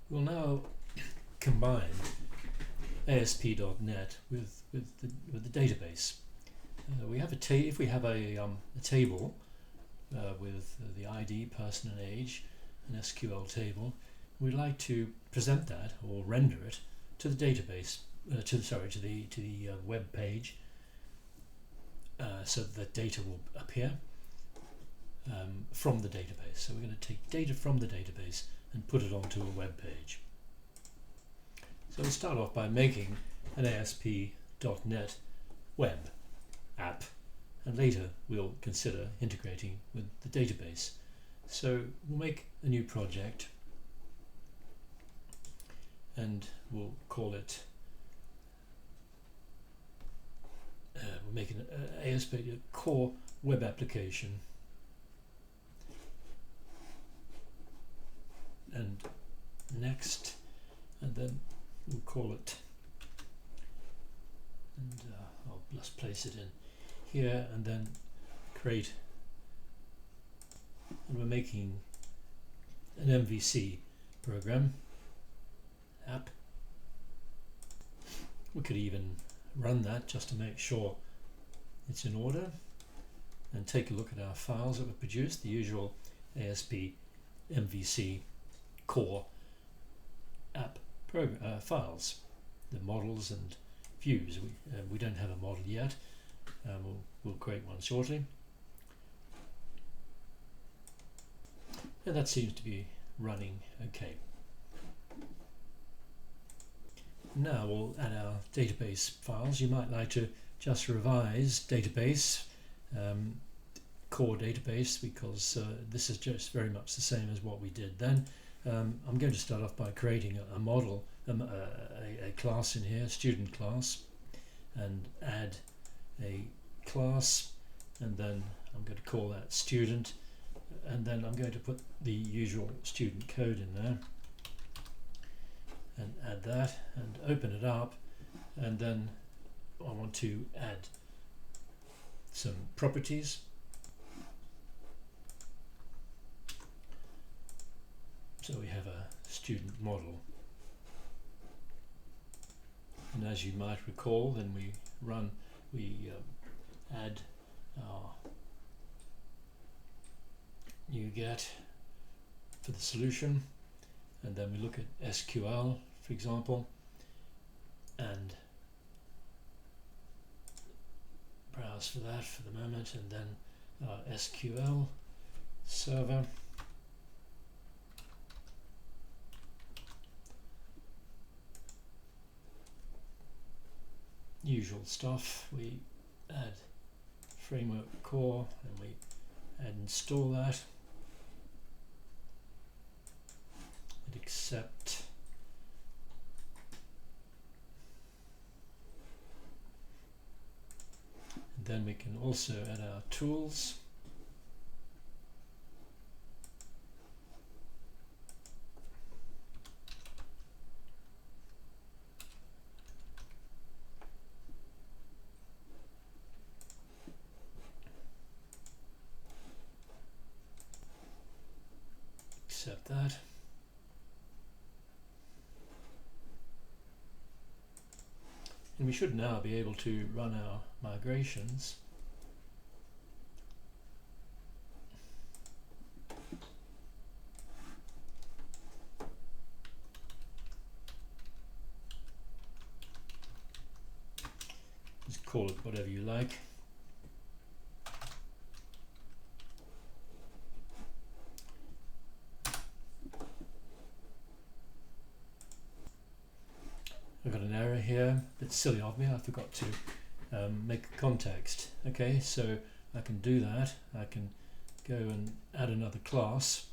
We'll now combine ASP.NET with the database. We have if we have a table with the ID, person and age, an SQL table, we'd like to present that or render it to the database, to the web page, so that data will appear from the database. So we're going to take data from the database and put it onto a web page. So we'll start off by making an ASP.NET web app, and later we'll consider integrating with the database. So we'll make a new project and we'll call it, we'll make an ASP core web application, and next, and then we'll call it, and I'll just place it in here, and then create, and we're making an MVC program app. We could even run that just to make sure it's in order and take a look at our files that were produced, the usual ASP MVC core app files, the models and views. We don't have a model yet. We'll create one shortly. And that seems to be running okay. Now we'll add our database files. You might like to just revise database, core database, because this is just very much the same as what we did then. I'm going to start off by creating a model, a class in here, student class, and add a class, and then I'm going to call that student, and then I'm going to put the usual student code in there and add that and open it up, and then I want to add some properties. So we have a student model, and as you might recall, then we add our NuGet for the solution, and then we look at SQL, for example, and browse for that for the moment, and then our SQL server. Usual stuff, we add framework core and we add install that, and accept, and then we can also add our tools. Accept that. And we should now be able to run our migrations. Just call it whatever you like. I've got an error here. It's silly of me, I forgot to make a context. Okay, so I can do that. I can go and add another class.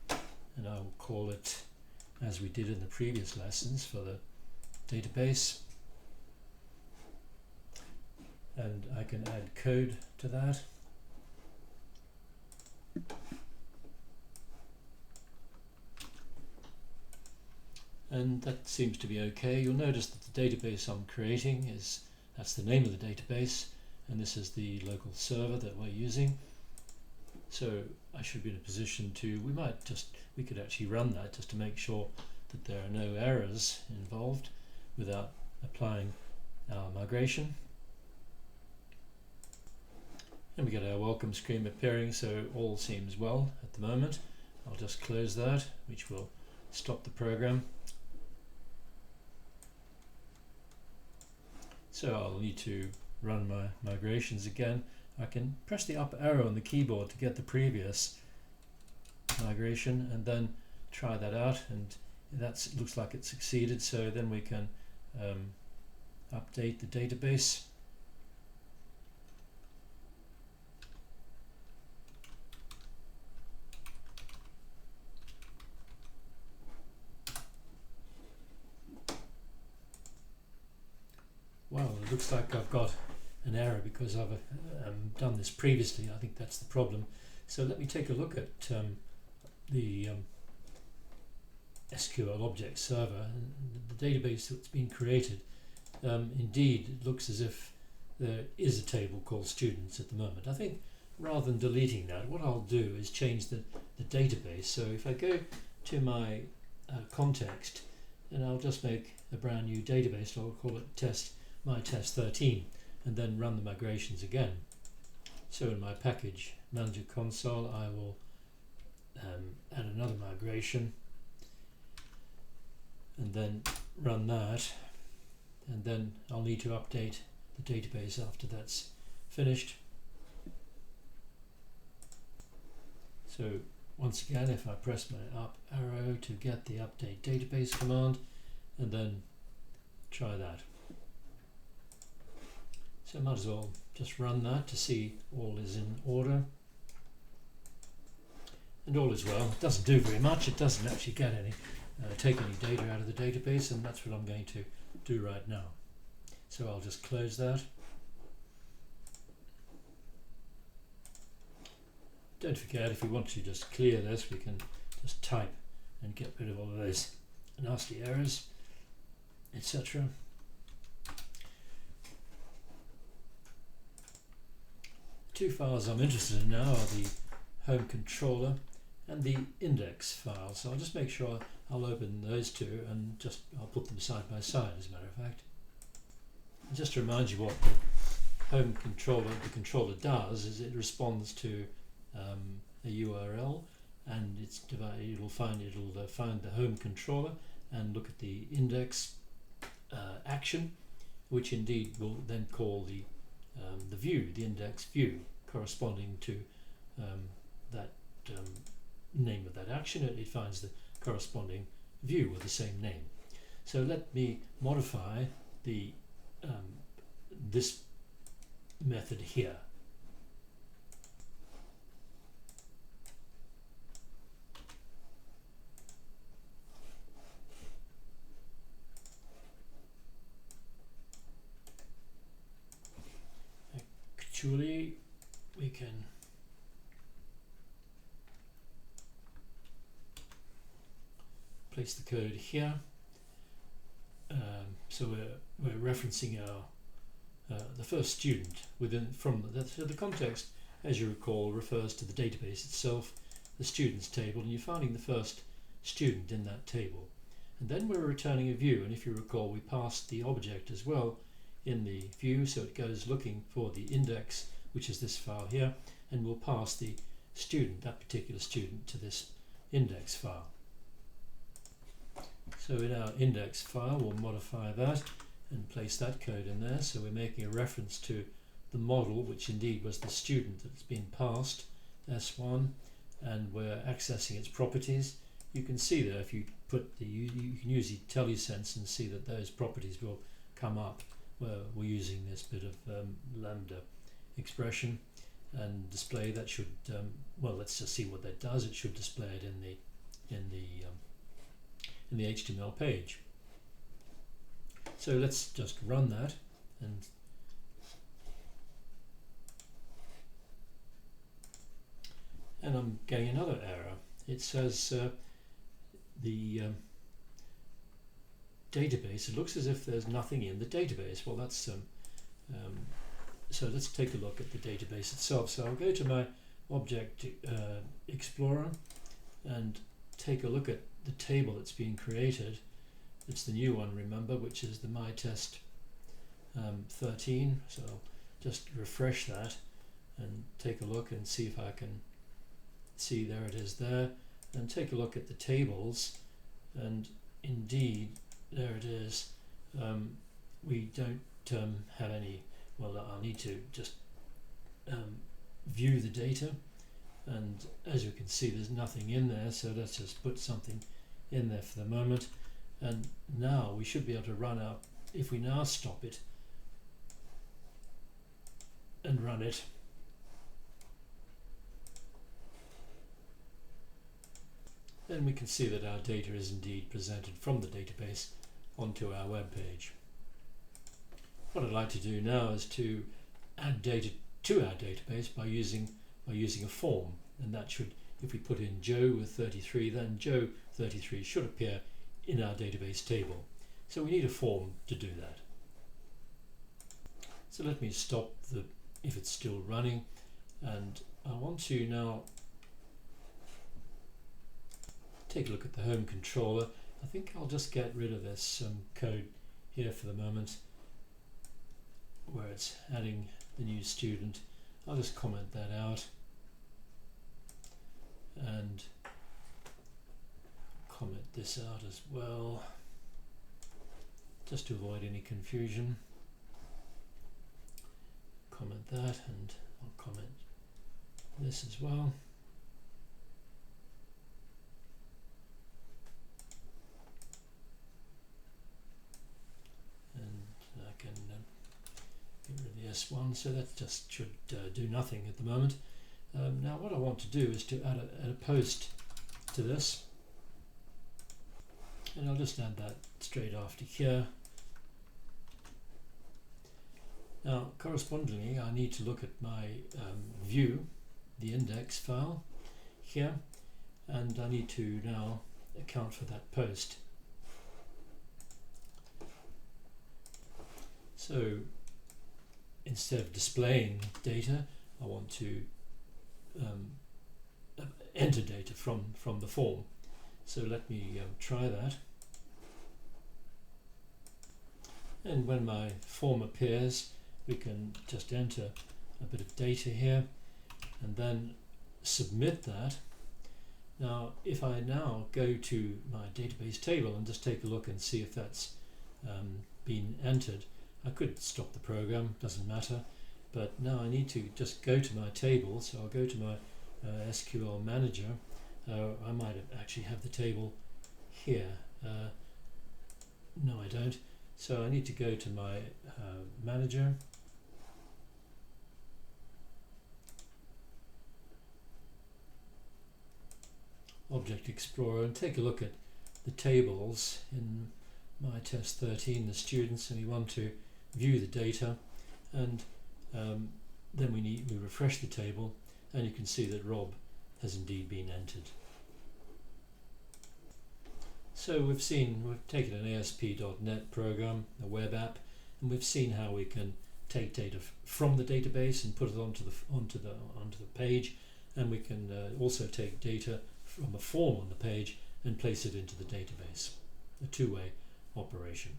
And I will call it, as we did in the previous lessons for the database. And I can add code to that. And that seems to be okay. You'll notice that the database I'm creating that's the name of the database, and this is the local server that we're using. So I should be in a position to, we could actually run that just to make sure that there are no errors involved without applying our migration. And we get our welcome screen appearing, so all seems well at the moment. I'll just close that, which will stop the program. So I'll need to run my migrations again. I can press the up arrow on the keyboard to get the previous migration and then try that out, and that looks like it succeeded. So then we can update the database. Well, it looks like I've got an error because I've done this previously. I think that's the problem. So let me take a look at the SQL object server, and the database that's been created. Indeed, it looks as if there is a table called students at the moment. I think rather than deleting that, what I'll do is change the database. So if I go to my context, and I'll just make a brand new database, I'll call it my test 13, and then run the migrations again. So in my package manager console, I will add another migration and then run that, and then I'll need to update the database after that's finished. So once again, if I press my up arrow to get the update database command, and then try that. So I might as well just run that to see all is in order. And all is well. It doesn't do very much. It doesn't actually get any, take any data out of the database, and that's what I'm going to do right now. So I'll just close that. Don't forget, if you want to just clear this, we can just type and get rid of all of those nasty errors, etc. Two files I'm interested in now are the home controller and the index file. So I'll just make sure I'll open those two and I'll put them side by side, as a matter of fact. And just to remind you what the home controller, does is it responds to a URL, and it'll find the home controller and look at the index action, which indeed will then call the view, the index view, corresponding to that name of that action. It finds the corresponding view with the same name. So let me modify the this method here. Actually, we can place the code here. So we're referencing our the first student so the context, as you recall, refers to the database itself, the students table, and you're finding the first student in that table. And then we're returning a view, and if you recall, we passed the object as well in the view, so it goes looking for the index, which is this file here, and we'll pass the student, that particular student, to this index file. So in our index file, we'll modify that and place that code in there. So we're making a reference to the model, which indeed was the student that's been passed, S1, and we're accessing its properties. You can see there, if you put you can use the IntelliSense and see that those properties will come up where we're using this bit of lambda expression and display that should well, let's just see what that does. It should display it in the HTML page. So let's just run that, and I'm getting another error. It says the database, it looks as if there's nothing in the database. Well, that's So let's take a look at the database itself. So I'll go to my Object Explorer and take a look at the table that's being created. It's the new one, remember, which is the myTest 13. So I'll just refresh that and take a look and see if I can see, there it is there, and take a look at the tables, and indeed there it is. We don't have any, well, I'll need to just view the data, and as you can see there's nothing in there, so let's just put something in there for the moment. And now we should be able to run out, if we now stop it and run it, then we can see that our data is indeed presented from the database onto our web page. What I'd like to do now is to add data to our database by using a form, and that should, if we put in Joe with 33, then Joe 33 should appear in our database table. So we need a form to do that. So let me stop if it's still running, and I want to now take a look at the home controller. I think I'll just get rid of this code here for the moment, where it's adding the new student. I'll just comment that out and comment this out as well, just to avoid any confusion. Comment that, and I'll comment this as well. And I can get rid of the S1, so that just should do nothing at the moment. Now what I want to do is to add a post to this, and I'll just add that straight after here. Now correspondingly I need to look at my view, the index file here, and I need to now account for that post. So instead of displaying data, I want to enter data from the form. So let me try that. And when my form appears, we can just enter a bit of data here and then submit that. Now if I now go to my database table and just take a look and see if that's been entered, I could stop the program, doesn't matter, but now I need to just go to my table. So I'll go to my SQL manager. I might actually have the table here. No, I don't. So I need to go to my manager, Object Explorer, and take a look at the tables in myTest 13, the students, and we want to view the data, and then we refresh the table, and you can see that Rob has indeed been entered. So we've taken an ASP.NET program, a web app, and we've seen how we can take data from the database and put it onto the page, and we can also take data from a form on the page and place it into the database. A two-way operation.